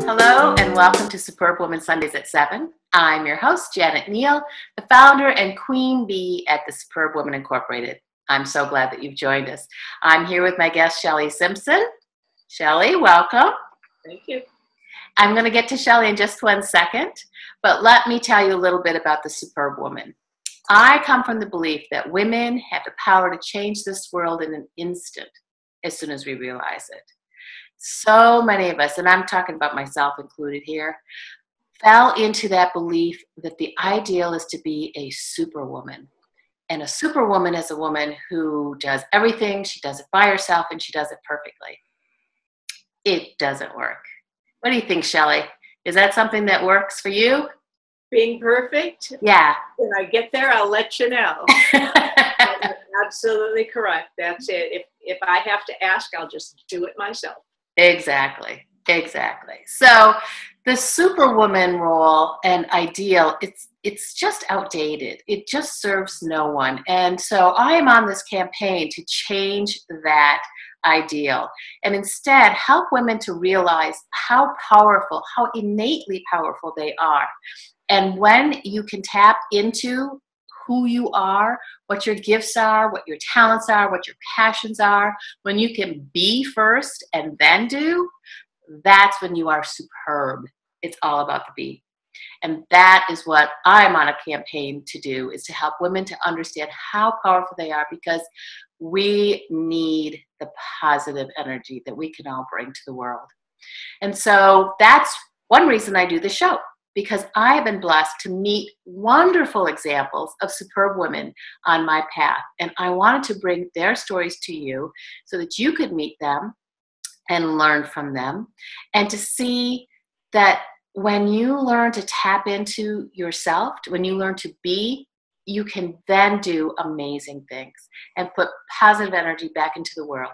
Hello and welcome to Superwoman Sundays at 7. I'm your host, Janet Neal, the founder and queen bee at the Superwoman Incorporated. I'm so glad that you've joined us. I'm here with my guest, Shelley Simpson. Shelley, welcome. Thank you. I'm going to get to Shelley in just 1 second, but let me tell you a little bit about the Superwoman. I come from the belief that women have the power to change this world in an instant as soon as we realize it. So many of us, and I'm talking about myself included here, fell into that belief that the ideal is to be a superwoman. And a superwoman is a woman who does everything, she does it by herself, and she does it perfectly. It doesn't work. What do you think, Shelley? Is that something that works for you? Being perfect? Yeah. When I get there, I'll let you know. That's absolutely correct. That's it. If I have to ask, I'll just do it myself. Exactly. So the superwoman role and ideal, it's just outdated. It just serves no one. And so I am on this campaign to change that ideal and instead help women to realize how powerful, how innately powerful they are. And when you can tap into who you are, what your gifts are, what your talents are, what your passions are, when you can be first and then do, that's when you are superb. It's all about the be. And that is what I'm on a campaign to do, is to help women to understand how powerful they are, because we need the positive energy that we can all bring to the world. And so that's one reason I do the show, because I have been blessed to meet wonderful examples of superb women on my path. And I wanted to bring their stories to you so that you could meet them and learn from them, and to see that when you learn to tap into yourself, when you learn to be, you can then do amazing things and put positive energy back into the world.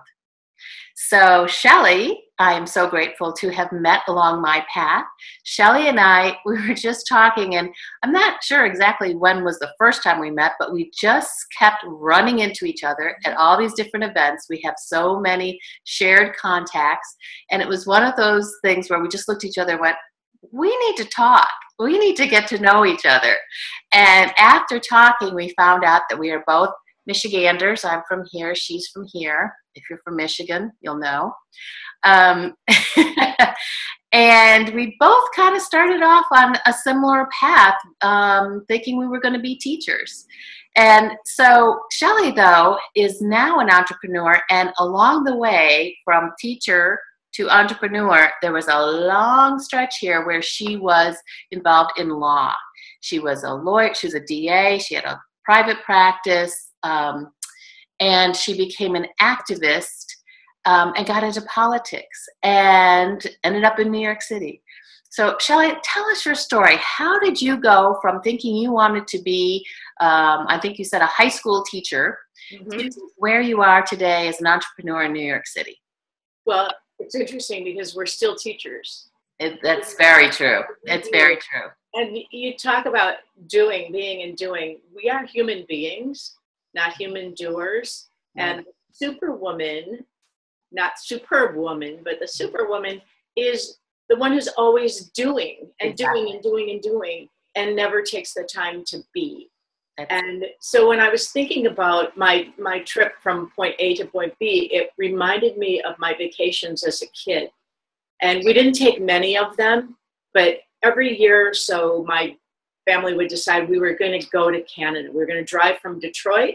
So Shelley, I am so grateful to have met along my path. Shelley and I, we were just talking, and I'm not sure exactly when was the first time we met, but we just kept running into each other at all these different events. We have so many shared contacts, and it was one of those things where we just looked at each other and went, we need to talk. We need to get to know each other. And after talking, we found out that we are both Michiganders. I'm from here. She's from here. If you're from Michigan, you'll know. And we both kind of started off on a similar path, thinking we were going to be teachers. And so Shelley, though, is now an entrepreneur. And along the way, from teacher to entrepreneur, there was a long stretch here where she was involved in law. She was a lawyer. She was a DA. She had a private practice. And she became an activist and got into politics and ended up in New York City. So Shelley, tell us your story. How did you go from thinking you wanted to be, I think you said a high school teacher, to where you are today as an entrepreneur in New York City? Well, it's interesting because we're still teachers. That's very true. It's very true. And you talk about doing, being, and doing. We are human beings, not human doers. And superwoman, not superb woman, but the superwoman is the one who's always doing and doing and doing and doing and never takes the time to be. And so when I was thinking about my trip from point A to point B, it reminded me of my vacations as a kid. And we didn't take many of them, but every year or so, my family would decide we were going to go to Canada. We were going to drive from Detroit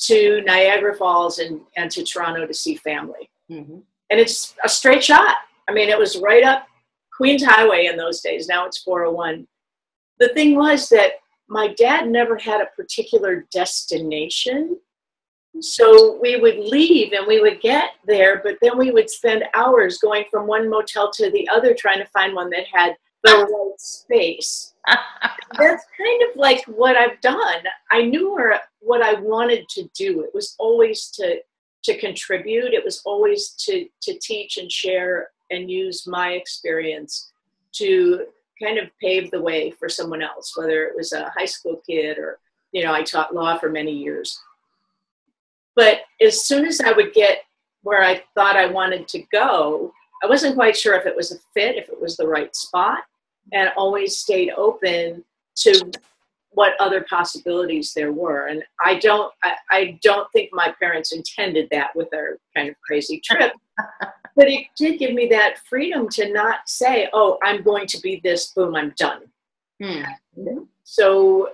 to Niagara Falls and to Toronto to see family. And it's a straight shot. I mean, it was right up Queens Highway in those days. Now it's 401. The thing was that my dad never had a particular destination. So we would leave and we would get there, but then we would spend hours going from one motel to the other trying to find one that had the right space. That's kind of like what I've done. I knew what I wanted to do. It was always to contribute. It was always to teach and share and use my experience to kind of pave the way for someone else, whether it was a high school kid or, I taught law for many years. But as soon as I would get where I thought I wanted to go, I wasn't quite sure if it was a fit, if it was the right spot, and always stayed open to what other possibilities there were. And I don't think my parents intended that with their kind of crazy trip, but it did give me that freedom to not say, oh, I'm going to be this, boom, I'm done. So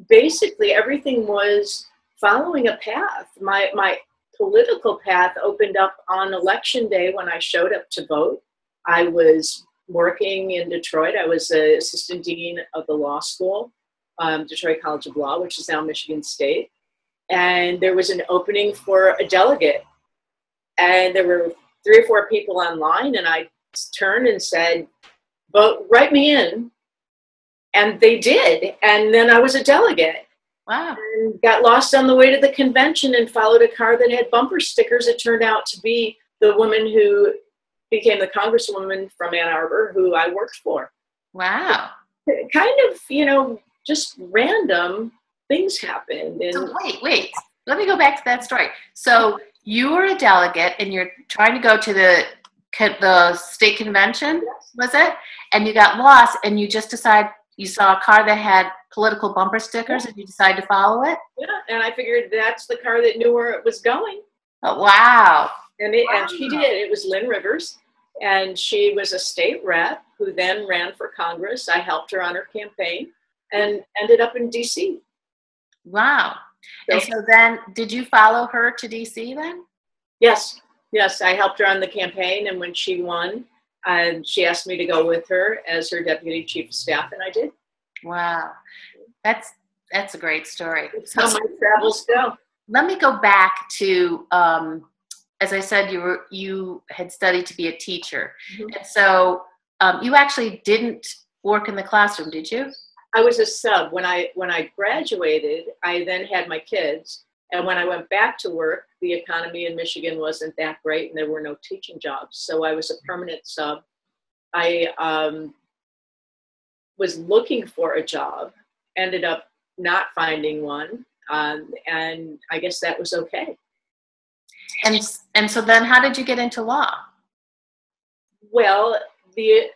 basically everything was following a path. My political path opened up on election day when I showed up to vote. I was working in Detroit. I was the assistant dean of the law school, Detroit College of Law, which is now Michigan State. And there was an opening for a delegate. And there were 3 or 4 people online, and I turned and said, vote, write me in. And they did. And then I was a delegate. Wow. And got lost on the way to the convention and followed a car that had bumper stickers. It turned out to be the woman who became the congresswoman from Ann Arbor, who I worked for. Wow. Kind of, just random things happened. And so wait. Let me go back to that story. So you were a delegate and you're trying to go to the state convention, was it? And you got lost and you just decided, you saw a car that had political bumper stickers and you decided to follow it? Yeah, and I figured that's the car that knew where it was going. Oh, wow. And she did. It was Lynn Rivers, and she was a state rep who then ran for Congress. I helped her on her campaign and ended up in D.C. Wow. And so then, did you follow her to D.C. then? Yes, I helped her on the campaign, and when she won, she asked me to go with her as her deputy chief of staff, and I did. Wow. That's a great story. So my travels go. Let me go back to, as I said, you had studied to be a teacher. And so you actually didn't work in the classroom, did you? I was a sub. When I graduated, I then had my kids. And when I went back to work, the economy in Michigan wasn't that great and there were no teaching jobs. So I was a permanent sub. I was looking for a job, ended up not finding one. And I guess that was okay. And so then how did you get into law? Well, it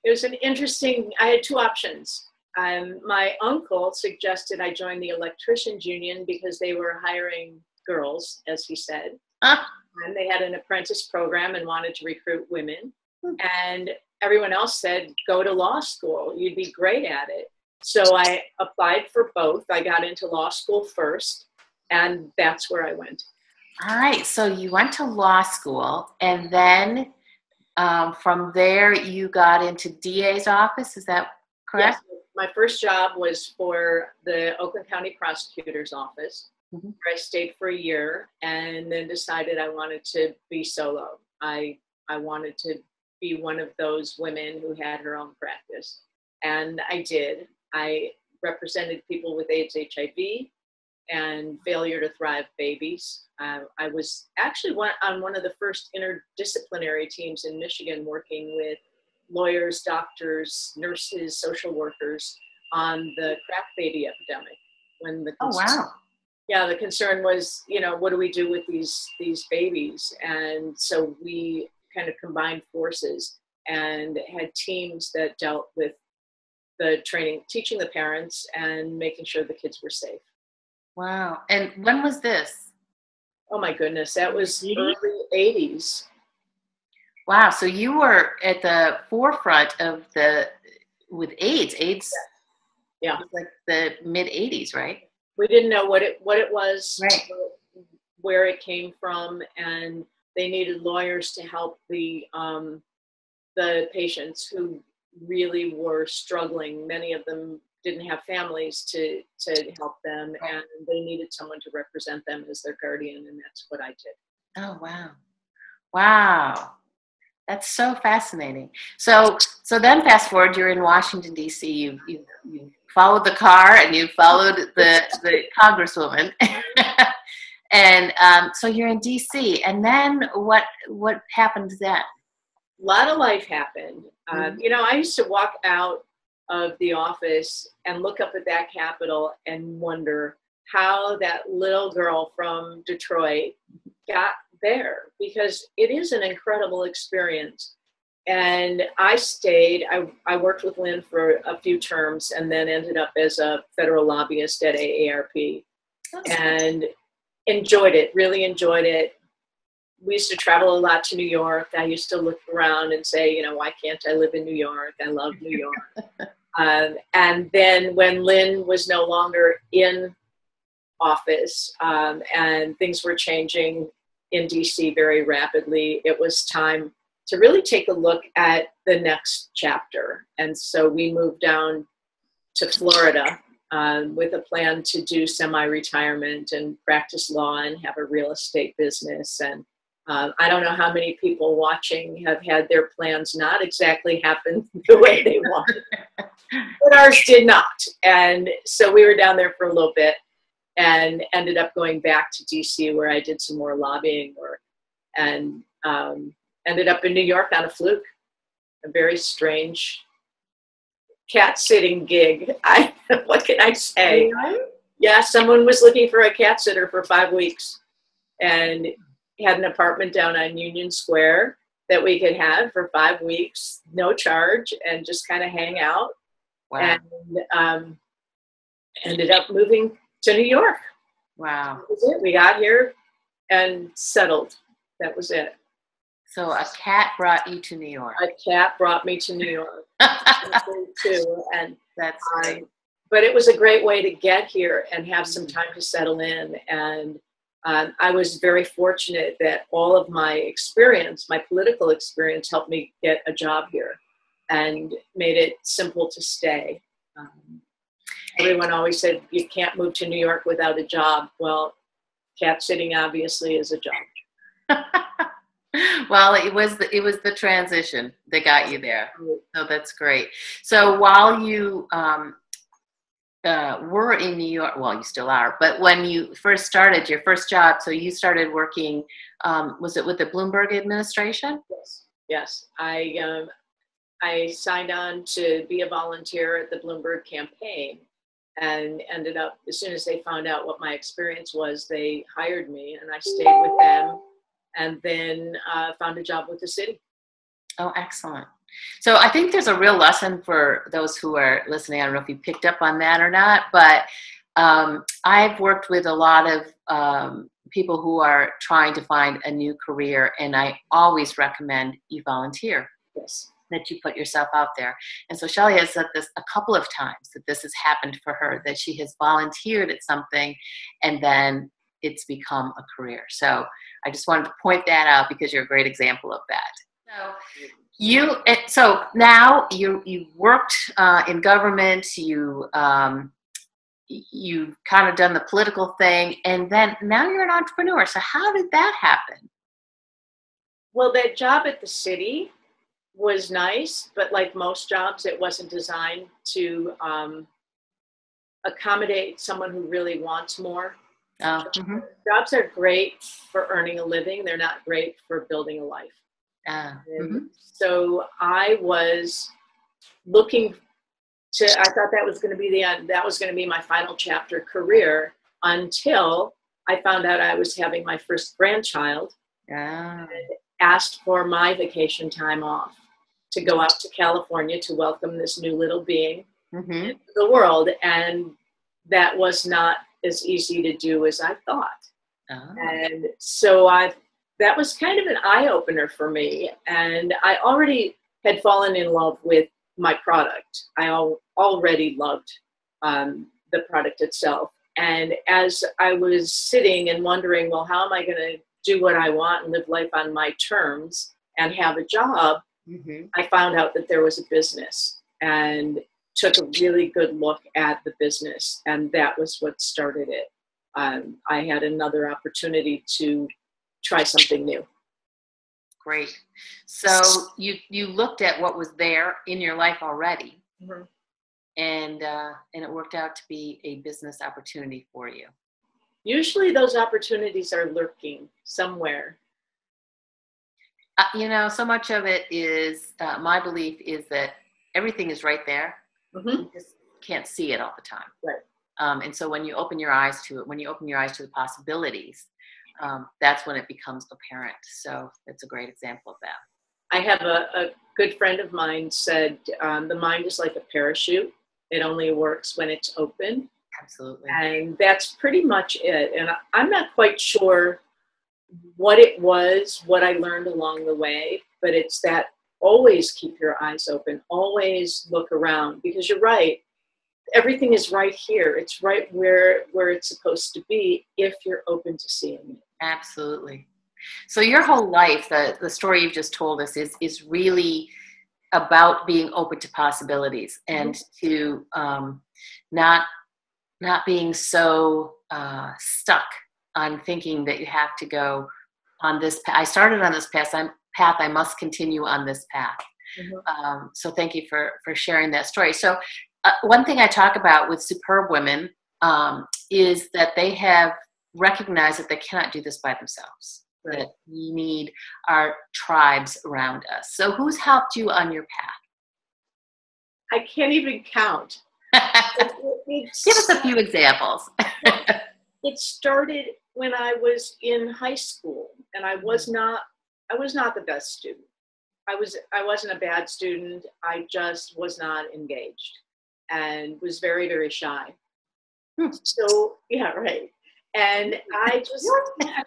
was an interesting, I had 2 options. My uncle suggested I join the electricians union because they were hiring girls, as he said. And they had an apprentice program and wanted to recruit women. And everyone else said, go to law school. You'd be great at it. So I applied for both. I got into law school first, and that's where I went. All right. So you went to law school, and then from there you got into DA's office. Is that correct? Yes. My first job was for the Oakland County Prosecutor's Office, where I stayed for a year and then decided I wanted to be solo. I wanted to be one of those women who had her own practice. And I did. I represented people with AIDS, HIV, and failure to thrive babies. I was actually on one of the first interdisciplinary teams in Michigan working with lawyers, doctors, nurses, social workers on the crack baby epidemic. Yeah, the concern was, what do we do with these babies? And so we kind of combined forces and had teams that dealt with the training, teaching the parents and making sure the kids were safe. Wow. And when was this? Oh my goodness, that was early 80s. Wow. So you were at the forefront of with AIDS. AIDS, yeah, was like the mid 80s, right? We didn't know what it was, right, where it came from, and they needed lawyers to help the patients who really were struggling. Many of them didn't have families to help them, and they needed someone to represent them as their guardian, and that's what I did. Oh, wow. Wow. That's so fascinating. So then fast forward, you're in Washington, D.C. You followed the car and you followed the congresswoman. And so you're in D.C. And then what happened then? A lot of life happened. I used to walk out of the office and look up at that Capitol and wonder how that little girl from Detroit got there, because it is an incredible experience. And I stayed, I worked with Lynn for a few terms and then ended up as a federal lobbyist at AARP and enjoyed it, really enjoyed it. We used to travel a lot to New York. I used to look around and say, why can't I live in New York? I love New York. And then when Lynn was no longer in office and things were changing in DC very rapidly, it was time to really take a look at the next chapter. And so we moved down to Florida with a plan to do semi-retirement and practice law and have a real estate business. And I don't know how many people watching have had their plans not exactly happen the way they wanted, but ours did not. And so we were down there for a little bit and ended up going back to DC, where I did some more lobbying work, and ended up in New York on a fluke, a very strange cat sitting gig. What can I say? Yeah, someone was looking for a cat sitter for 5 weeks and had an apartment down on Union Square that we could have for 5 weeks, no charge, and just kind of hang out. Wow. And ended up moving to New York. Wow. That was it. We got here and settled. That was it. So a cat brought you to New York. A cat brought me to New York. Too. And that's great. But it was a great way to get here and have some time to settle in. And I was very fortunate that all of my experience, my political experience, helped me get a job here and made it simple to stay. Everyone always said, you can't move to New York without a job. Well, cat sitting obviously is a job. Well, it was the transition that got you there. So that's great. So while you were in New York, well, you still are, but when you first started your first job, so you started working, was it with the Bloomberg administration? Yes. I signed on to be a volunteer at the Bloomberg campaign and ended up, as soon as they found out what my experience was, they hired me and I stayed with them. And then found a job with the city. Oh, excellent. So I think there's a real lesson for those who are listening. I don't know if you picked up on that or not, but I've worked with a lot of people who are trying to find a new career, and I always recommend you volunteer. Yes. That you put yourself out there. And so Shelley has said this a couple of times, that this has happened for her, that she has volunteered at something and then it's become a career. So I just wanted to point that out because you're a great example of that. So now you worked in government, you've kind of done the political thing, and then now you're an entrepreneur. So how did that happen? Well, that job at the city was nice, but like most jobs, it wasn't designed to accommodate someone who really wants more. Mm-hmm. Jobs are great for earning a living. They're not great for building a life. Mm-hmm. So I was looking to, I thought that was going to be the end. That was going to be my final chapter career until I found out I was having my first grandchild and asked for my vacation time off to go out to California to welcome this new little being into the world. And that was not as easy to do as I thought. And so that was kind of an eye-opener for me. And I already had fallen in love with my product. I already loved the product itself. And as I was sitting and wondering, well, how am I going to do what I want and live life on my terms and have a job, I found out that there was a business and took a really good look at the business, and that was what started it. I had another opportunity to try something new. Great. So you looked at what was there in your life already, and it worked out to be a business opportunity for you. Usually those opportunities are lurking somewhere. So much of it is, my belief is that everything is right there. You just can't see it all the time. Right. And so when you open your eyes to it, when you open your eyes to the possibilities, that's when it becomes apparent. So it's a great example of that. I have a good friend of mine said, the mind is like a parachute. It only works when it's open. Absolutely. And that's pretty much it. And I'm not quite sure what it was, what I learned along the way, but it's that always keep your eyes open, always look around, because you're right. Everything is right here. It's right where it's supposed to be if you're open to seeing it. Absolutely. So your whole life, the story you've just told us is really about being open to possibilities and to not being so stuck on thinking that you have to go on this path. I started on this path. I must continue on this path. So thank you for sharing that story. So one thing I talk about with superb women is that they have recognized that they cannot do this by themselves. Right. That we need our tribes around us. So who's helped you on your path? I can't even count. Give us a few examples. It started when I was in high school, and I was not the best student. I wasn't a bad student. I just was not engaged and was very, very shy. So yeah, right. And I just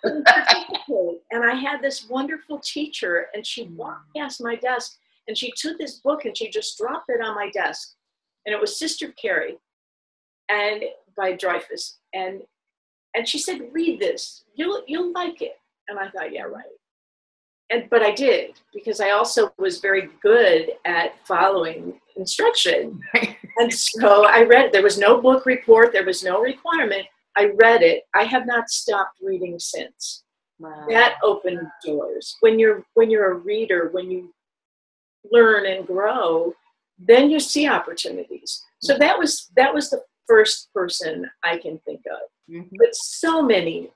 couldn't participate. And I had this wonderful teacher, and she walked past my desk, and she took this book and she just dropped it on my desk. And it was Sister Carrie, and by Dreyfus. And she said, "Read this. You'll like it." And I thought, yeah, right. But I did, because I also was very good at following instruction. And so I read it. There was no book report. There was no requirement. I read it. I have not stopped reading since. Wow. That opened doors. When you're a reader, when you learn and grow, then you see opportunities. So that was the first person I can think of. But so many,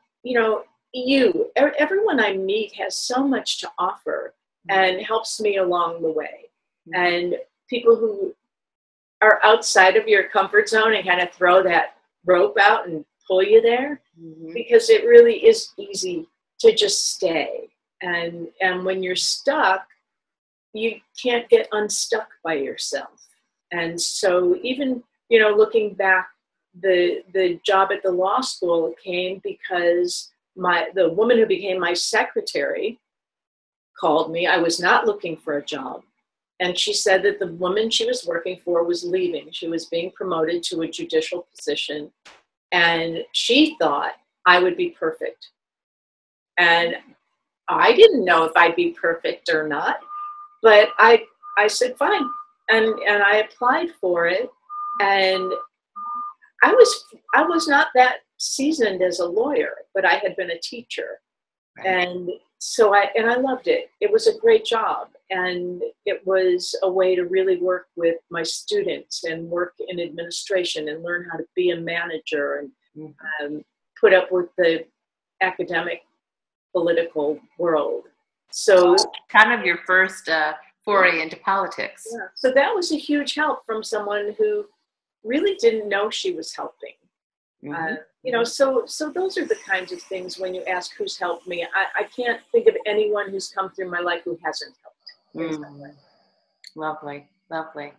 everyone I meet has so much to offer and helps me along the way. And people who are outside of your comfort zone and kind of throw that rope out and pull you there, because it really is easy to just stay. And when you're stuck, you can't get unstuck by yourself. And so even, looking back, the job at the law school came because the woman who became my secretary called me. I was not looking for a job. And she said that the woman she was working for was leaving. She was being promoted to a judicial position. And she thought I would be perfect. And I didn't know if I'd be perfect or not. But I said, fine. And I applied for it. And I was not that seasoned as a lawyer, but I had been a teacher. Right. And so I loved it. It was a great job. And it was a way to really work with my students and work in administration and learn how to be a manager and put up with the academic political world. So kind of your first foray into politics. Yeah. So that was a huge help from someone who really didn't know she was helping. So those are the kinds of things when you ask who's helped me. I can't think of anyone who's come through my life who hasn't helped. Lovely, lovely.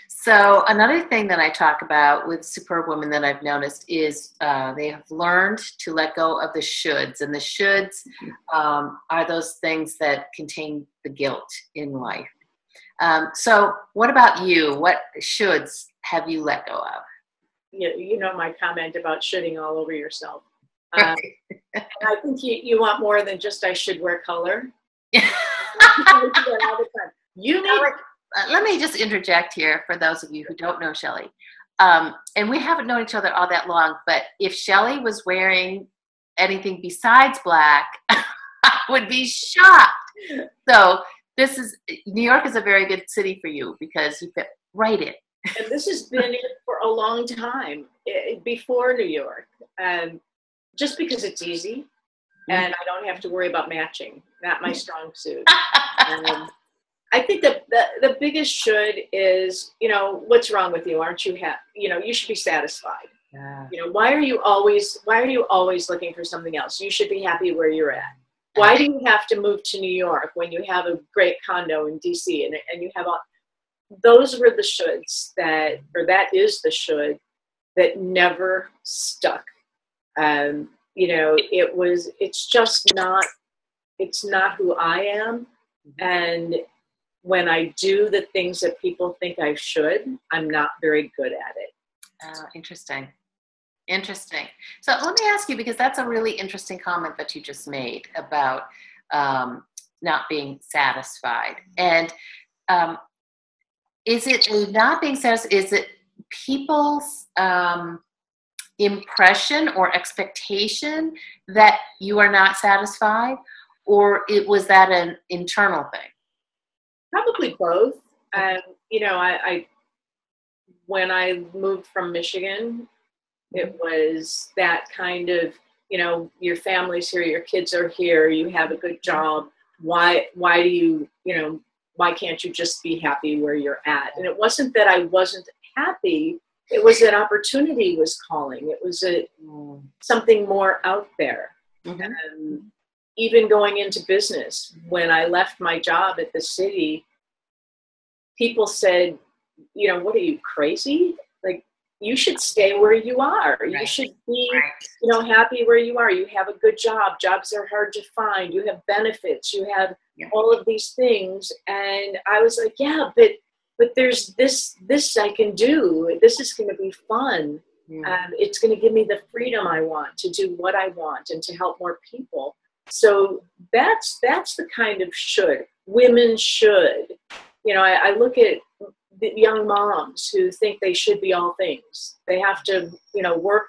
So another thing that I talk about with superb women that I've noticed is they have learned to let go of the shoulds. And the shoulds are those things that contain the guilt in life. So what about you? What shoulds have you let go of? You know my comment about shoulding all over yourself. And I think you want more than just I should wear color. Let me just interject here for those of you who don't know Shelley. And we haven't known each other all that long, but if Shelley was wearing anything besides black, I would be shocked. So New York is a very good city for you because you fit right in. And this has been it for a long time, before New York. Just because it's easy and I don't have to worry about matching. Not my strong suit. I think that the biggest should is, what's wrong with you? Aren't you happy? You should be satisfied. Yeah. You know, why are you always looking for something else? You should be happy where you're at. Why do you have to move to New York when you have a great condo in DC and you have all those were the shoulds that is the should that never stuck. You know, it's not who I am. And when I do the things that people think I should, I'm not very good at it. Interesting. Interesting. So let me ask you, because that's a really interesting comment that you just made about not being satisfied. And is it not being satisfied? Is it people's impression or expectation that you are not satisfied, or was that an internal thing? Probably both. You know, I when I moved from Michigan, it was that kind of, you know, your family's here, your kids are here, you have a good job. Why do you, you know, why can't you just be happy where you're at? And it wasn't that I wasn't happy. It was that opportunity was calling. It was something more out there. Even going into business, when I left my job at the city, people said, you know, what are you, crazy? Like, you should stay where you are. Right. You should be, you know, happy where you are. You have a good job. Jobs are hard to find. You have benefits. You have all of these things. And I was like, yeah, but there's this I can do. This is going to be fun. It's going to give me the freedom I want to do what I want and to help more people. So that's the kind of should. Women should. You know, I look at the young moms who think they should be all things. They have to, you know, work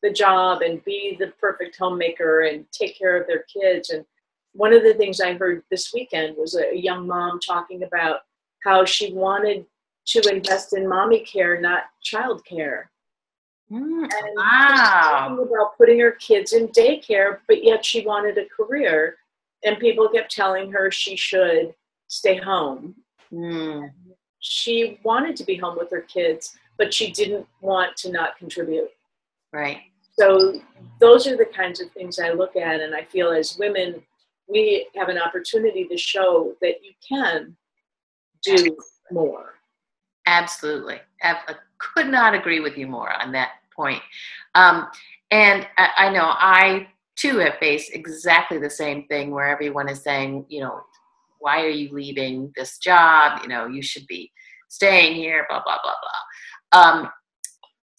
the job and be the perfect homemaker and take care of their kids. And one of the things I heard this weekend was a young mom talking about how she wanted to invest in mommy care, not child care. And talking about putting her kids in daycare, but yet she wanted a career. And people kept telling her she should stay home. She wanted to be home with her kids, but she didn't want to not contribute. Right. So those are the kinds of things I look at, and I feel as women, we have an opportunity to show that you can do more. Absolutely. I could not agree with you more on that point. And I know I too have faced exactly the same thing where everyone is saying, you know, why are you leaving this job? You know, you should be staying here, blah, blah, blah, blah.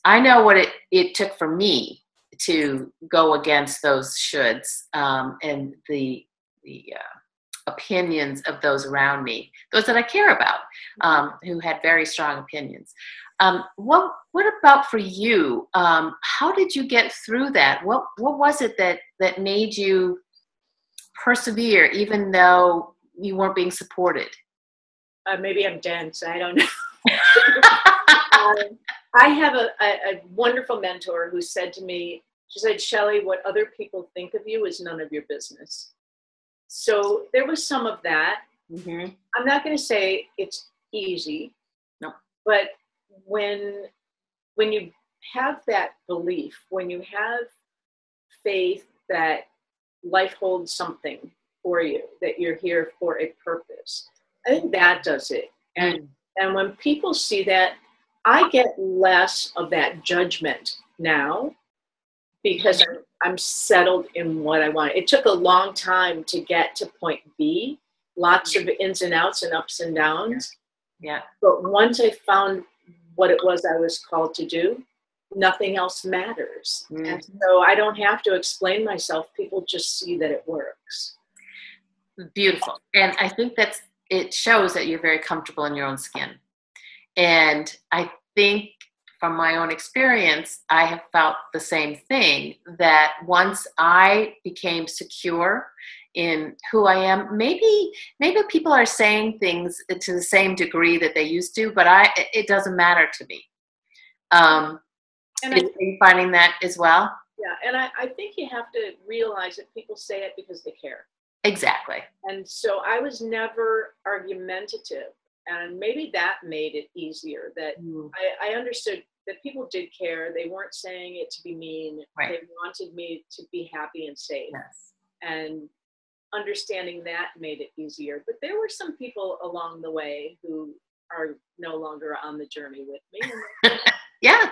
I know what it took for me to go against those shoulds and the opinions of those around me, those that I care about, who had very strong opinions. What about for you? How did you get through that? What was it that made you persevere even though you weren't being supported? Maybe I'm dense. I don't know. I have a wonderful mentor who said to me, she said, Shelley, what other people think of you is none of your business. So there was some of that. I'm not going to say it's easy. No. But when you have that belief, when you have faith that life holds something for you, that you're here for a purpose, I think that does it. And when people see that, I get less of that judgment now because I'm settled in what I want. It took a long time to get to point B, lots of ins and outs and ups and downs. Yeah. But once I found what it was I was called to do, nothing else matters. And so I don't have to explain myself. People just see that it works. Beautiful. And I think it shows that you're very comfortable in your own skin. And I think from my own experience, I have felt the same thing, that once I became secure in who I am, maybe people are saying things to the same degree that they used to, but it doesn't matter to me. Are you finding that as well? Yeah, and I think you have to realize that people say it because they care. Exactly. And so I was never argumentative. And maybe that made it easier, that I understood that people did care. They weren't saying it to be mean. Right. They wanted me to be happy and safe. Yes. And understanding that made it easier. But there were some people along the way who are no longer on the journey with me. Yeah.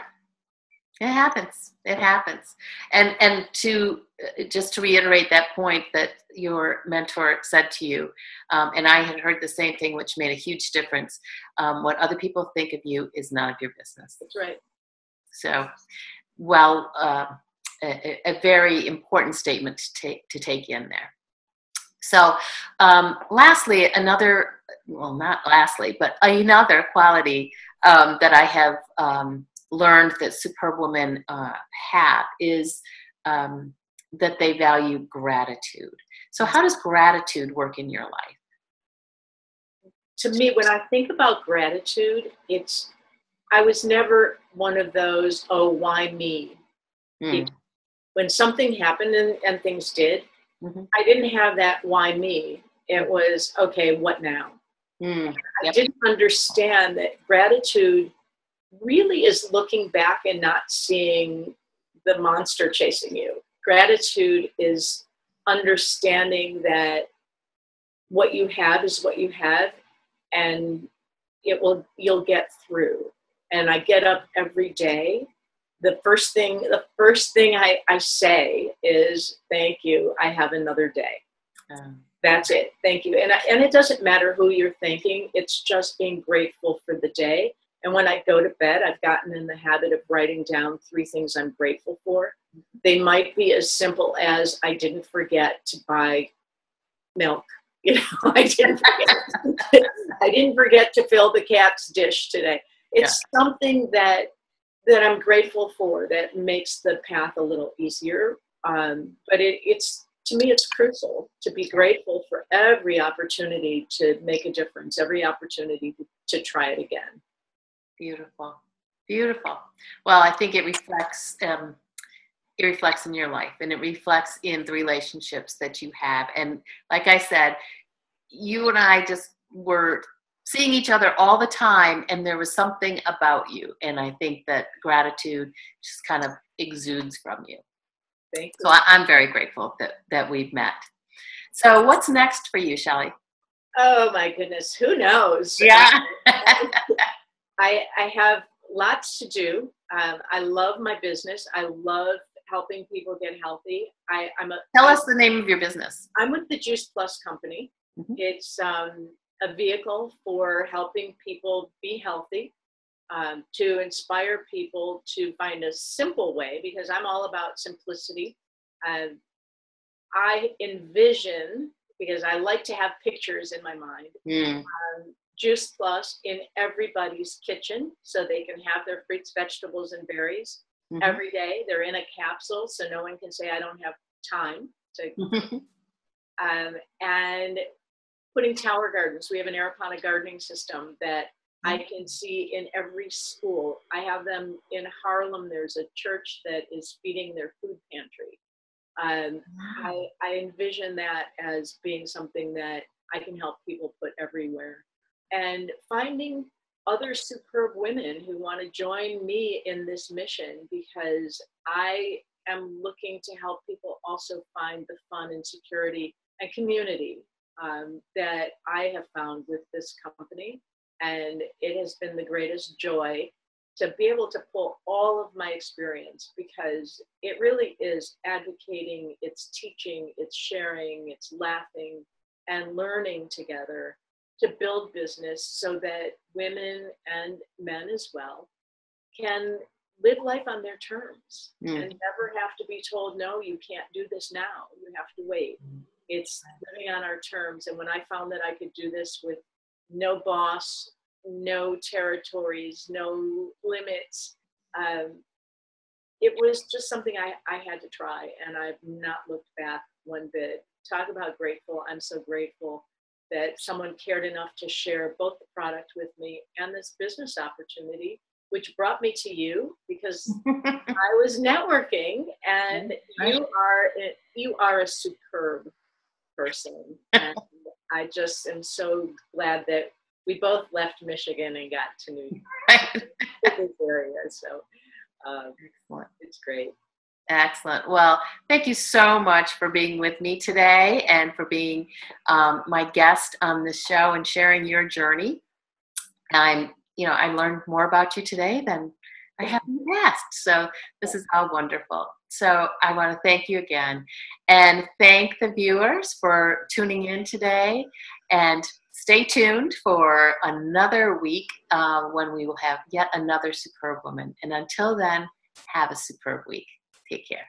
It happens. It happens. And to just to reiterate that point that your mentor said to you, and I had heard the same thing, which made a huge difference. What other people think of you is none of your business. That's right. So, well, a very important statement to take in there. So, lastly, not lastly, but another quality that I have learned that Superwomen have is that they value gratitude. So how does gratitude work in your life? To me, when I think about gratitude, I was never one of those, oh, why me? When something happened and things did, I didn't have that why me. It was, okay, what now? Yep. I didn't understand that gratitude really is looking back and not seeing the monster chasing you. Gratitude is understanding that what you have is what you have, and you'll get through. And I get up every day. The first thing I say is, thank you, I have another day. That's it. Thank you. And it doesn't matter who you're thanking. It's just being grateful for the day. And when I go to bed, I've gotten in the habit of writing down 3 things I'm grateful for. They might be as simple as I didn't forget to buy milk. I didn't forget to fill the cat's dish today. It's something that I'm grateful for that makes the path a little easier. But it's to me, it's crucial to be grateful for every opportunity to make a difference, every opportunity to try it again. Beautiful. Beautiful. Well, I think it reflects in your life, and it reflects in the relationships that you have. And like I said, you and I just were seeing each other all the time, and there was something about you. And I think that gratitude just kind of exudes from you. Thank you. So I'm very grateful that we've met. So what's next for you, Shelley? Oh my goodness, who knows? Yeah. I have lots to do. I love my business. I love helping people get healthy. Tell us the name of your business. I'm with the Juice Plus company. It's a vehicle for helping people be healthy, to inspire people to find a simple way, because I'm all about simplicity. I envision, because I like to have pictures in my mind, Juice Plus in everybody's kitchen so they can have their fruits, vegetables, and berries every day. They're in a capsule so no one can say I don't have time to. And putting tower gardens. We have an aeroponic gardening system that I can see in every school. I have them in Harlem. There's a church that is feeding their food pantry. I envision that as being something that I can help people put everywhere. And finding other superb women who want to join me in this mission, because I am looking to help people also find the fun and security and community that I have found with this company. And it has been the greatest joy to be able to pull all of my experience, because it really is advocating, it's teaching, it's sharing, it's laughing and learning together to build business so that women and men as well can live life on their terms and never have to be told, no, you can't do this now, you have to wait. It's living on our terms. And when I found that I could do this with no boss, no territories, no limits, it was just something I had to try, and I've not looked back one bit. Talk about grateful. I'm so grateful that someone cared enough to share both the product with me and this business opportunity, which brought me to you, because I was networking, and you are a superb person. And I just am so glad that we both left Michigan and got to New York, Right. this area. So Excellent. it's great. Excellent. Well, thank you so much for being with me today and for being my guest on this show and sharing your journey. I learned more about you today than I have in the past. So this is all wonderful. So I want to thank you again and thank the viewers for tuning in today, and stay tuned for another week when we will have yet another superb woman. And until then, have a superb week. Take care.